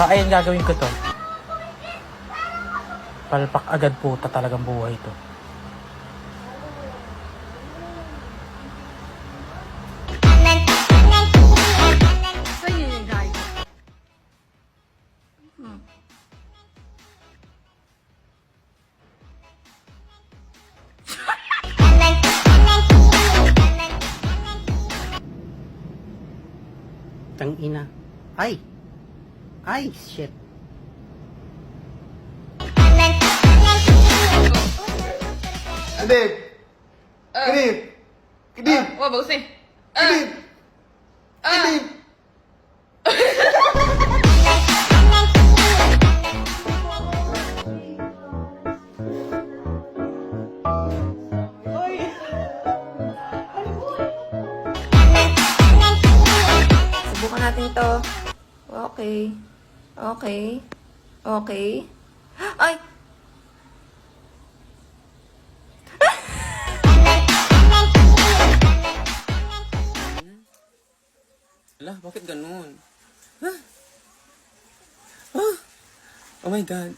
Ayun, gagawin ko to. Palpak agad puta talagang buhay to. Sa'yo yun, guys. Tang ina. Ay! Ay, shit. Kadib! Kadib! Kadib! Wah, bagus nih. Kadib! Kadib! Subukan natin to. Okay. Okay. Okay. Ay! Ala, bakit ganun? Oh my God.